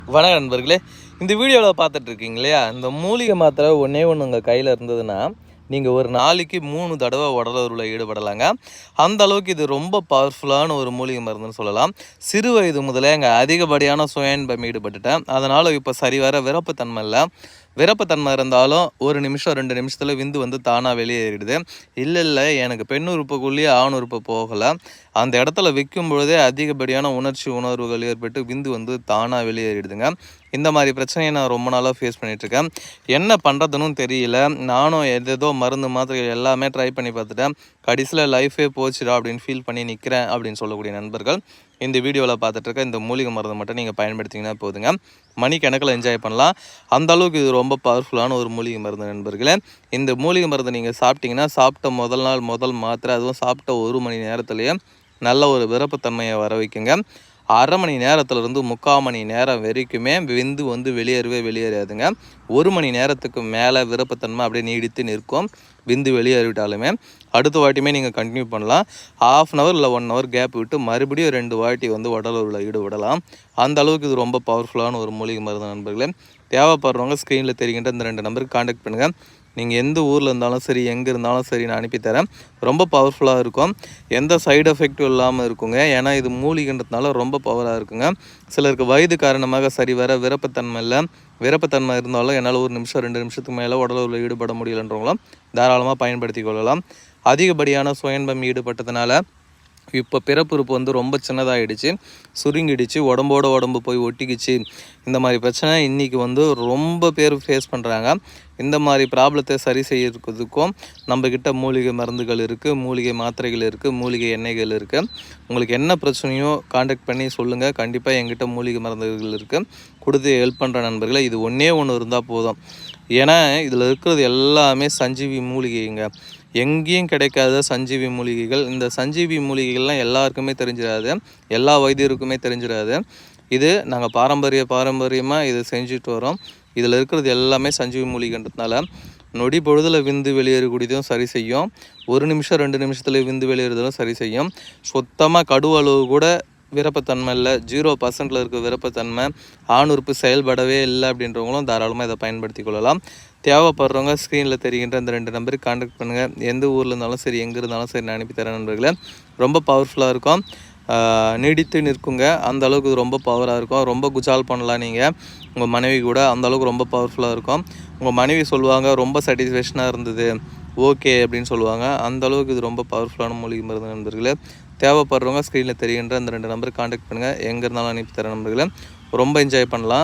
வணக்கம் நண்பர்களே, இந்த வீடியோவில் பார்த்துட்டு இருக்கீங்க இல்லையா, இந்த மூலிகை மாத்திரை ஒன்றே ஒன்று உங்கள் கையில் இருந்ததுன்னா நீங்கள் ஒரு நாளைக்கு 3 தடவை உடலுறவில் ஈடுபடலாங்க. அந்த அளவுக்கு இது ரொம்ப பவர்ஃபுல்லான ஒரு மூலிகை மருந்துன்னு சொல்லலாம். சிறு வயது முதலே அங்கே அதிகப்படியான சுயன்பம் ஈடுபட்டுட்டேன். அதனால் இப்போ சரிவர விரப்புத்தன்மை இல்லை. விரப்புத்தன்மை இருந்தாலும் 1 நிமிஷம் 2 நிமிஷத்தில் விந்து வந்து தானாக வெளியேறிடுது. இல்லை எனக்கு பெண் உறுப்புக்குள்ளேயே ஆண் உறுப்பு போகலை, அந்த இடத்துல வைக்கும் பொழுதே அதிகப்படியான உணர்வுகள் ஏற்பட்டு விந்து வந்து தானாக வெளியேறிடுதுங்க. இந்த மாதிரி பிரச்சனையை நான் ரொம்ப நாளாக ஃபேஸ் பண்ணிகிட்ருக்கேன். என்ன பண்ணுறதுன்னு தெரியல. நானும் எதேதோ மருந்து மாத்திரைகள் எல்லாமே ட்ரை பண்ணி பார்த்துட்டேன். கடைசியில் லைஃபே போச்சுடா அப்படின்னு ஃபீல் பண்ணி நிற்கிறேன் அப்படின்னு சொல்லக்கூடிய நண்பர்கள் இந்த வீடியோவில் பார்த்துட்ருக்க இந்த மூலிகை மருந்து மட்டும் நீங்கள் பயன்படுத்திங்கன்னா போதுங்க, மணிக்கணக்கில் என்ஜாய் பண்ணலாம். அந்த அளவுக்கு இது ரொம்ப பவர்ஃபுல்லான ஒரு மூலிகை மருந்து நண்பர்களே. இந்த மூலிகை மருந்து நீங்கள் சாப்பிட்டீங்கன்னா சாப்பிட்ட முதல் நாள் முதல் மாத்திரை, அதுவும் சாப்பிட்ட 1 மணி நேரத்துலேயே நல்ல ஒரு விருப்பத்தன்மையை வர வைக்குங்க. அரை மணி நேரத்துலேருந்து 3/4 மணி நேரம் வரைக்குமே விந்து வந்து வெளியேறாதுங்க. 1 மணி நேரத்துக்கு மேலே விருப்பத்தன்மை அப்படியே நீடித்து நிற்கும். விந்து வெளியேறிவிட்டாலுமே அடுத்த வாட்டியுமே நீங்கள் கண்டினியூ பண்ணலாம். 1/2 ஹவர் இல்லை 1 ஹவர் கேப் விட்டு மறுபடியும் 2 வாட்டி வந்து உடலுறவில் ஈடுபடலாம். அந்த அளவுக்கு இது ரொம்ப பவர்ஃபுல்லான ஒரு மூலிகை மருந்து நண்பர்களே. தேவைப்படுறவங்க ஸ்க்ரீனில் தெரிகின்ற இந்த 2 நம்பருக்கு கான்டாக்ட் பண்ணுங்கள். நீங்கள் எந்த ஊரில் இருந்தாலும் சரி, எங்கே இருந்தாலும் சரி, நான் அனுப்பித்தரேன். ரொம்ப பவர்ஃபுல்லாக இருக்கும். எந்த சைடு எஃபெக்டும் இல்லாமல் இருக்குங்க. ஏன்னா இது மூலிகைன்றதுனால ரொம்ப பவராக இருக்குங்க. சிலருக்கு வயது காரணமாக சரிவர விருப்பத்தன்மை இல்லை. விருப்பத்தன்மை இருந்தாலும் என்னால் 1 நிமிஷம் 2 நிமிஷத்துக்கு மேலே உடலுறவில் ஈடுபட முடியலன்றவங்களும் தாராளமாக பயன்படுத்தி கொள்ளலாம். அதிகப்படியான சுயன்பம் ஈடுபட்டதுனால இப்போ பிறப்புறுப்பு வந்து ரொம்ப சின்னதாகிடுச்சு, சுருங்கிடுச்சு, உடம்பு போய் ஒட்டிக்கிச்சு. இந்த மாதிரி பிரச்சனை இன்றைக்கி வந்து ரொம்ப பேர் ஃபேஸ் பண்ணுறாங்க. இந்த மாதிரி ப்ராப்ளத்தை சரி செய்யறதுக்கும் நம்மக்கிட்ட மூலிகை மருந்துகள் இருக்குது, மூலிகை மாத்திரைகள் இருக்குது, மூலிகை எண்ணெய்கள் இருக்குது. உங்களுக்கு என்ன பிரச்சனையோ கான்டாக்ட் பண்ணி சொல்லுங்கள். கண்டிப்பாக எங்கிட்ட மூலிகை மருந்துகள் இருக்குது, கொடுத்து ஹெல்ப் பண்ணுற நண்பர்களை. இது ஒன்றே ஒன்று இருந்தால் போதும். ஏன்னா இதில் இருக்கிறது எல்லாமே சஞ்சீவி மூலிகைங்க. எங்கேயும் கிடைக்காத சஞ்சீவி மூலிகைகள். இந்த சஞ்சீவி மூலிகைகள்லாம் எல்லாருக்குமே தெரிஞ்சிடாது, எல்லா வைத்தியருக்குமே தெரிஞ்சிடாது. இது நாங்கள் பாரம்பரியமாக இதை செஞ்சுட்டு வரோம். இதில் இருக்கிறது எல்லாமே சஞ்சீவி மூலிகைன்றதுனால நொடி பொழுதில் விந்து வெளியேறக்கூடியதும் சரி செய்யும். 1 நிமிஷம் 2 நிமிஷத்தில் விந்து வெளியேறுதலும் சரி செய்யும். சுத்தமாக கடுவளவு கூட விருப்பத்தன்மை இல்லை, 0% இருக்க விருப்பத்தன்மை, ஆண் உறுப்பு செயல்படவே இல்லை அப்படின்றவங்களும் தாராளமாக இதை பயன்படுத்தி கொள்ளலாம். தேவைப்படுறவங்க ஸ்க்ரீனில் தெரிகின்ற இந்த 2 நம்பருக்கு கான்டாக்ட் பண்ணுங்கள். எந்த ஊரில் இருந்தாலும் சரி, எங்கே இருந்தாலும் சரி, நான் அனுப்பித்தரேன் நண்பர்களே. ரொம்ப பவர்ஃபுல்லாக இருக்கும், நீடித்து நிற்குங்க. அந்த அளவுக்கு ரொம்ப பவராக இருக்கும். ரொம்ப குஜால் பண்ணலாம் நீங்கள் உங்கள் மனைவி கூட. அந்த அளவுக்கு ரொம்ப பவர்ஃபுல்லாக இருக்கும். உங்கள் மனைவி சொல்லுவாங்க ரொம்ப சாட்டிஸ்ஃபேக்ஷனாக இருந்தது, ஓகே அப்படின்னு சொல்லுவாங்க. அந்த அளவுக்கு இது ரொம்ப பவர்ஃபுல்லான மூலிகை மருந்து நண்பர்களே. தேவைப்படுறவங்க ஸ்க்ரீனில் தெரிகின்ற அந்த 2 நம்பருக்கு கான்டாக்ட் பண்ணுங்கள். எங்கே இருந்தாலும் அனுப்பித்தரேன் நண்பர்களே. ரொம்ப என்ஜாய் பண்ணலாம்.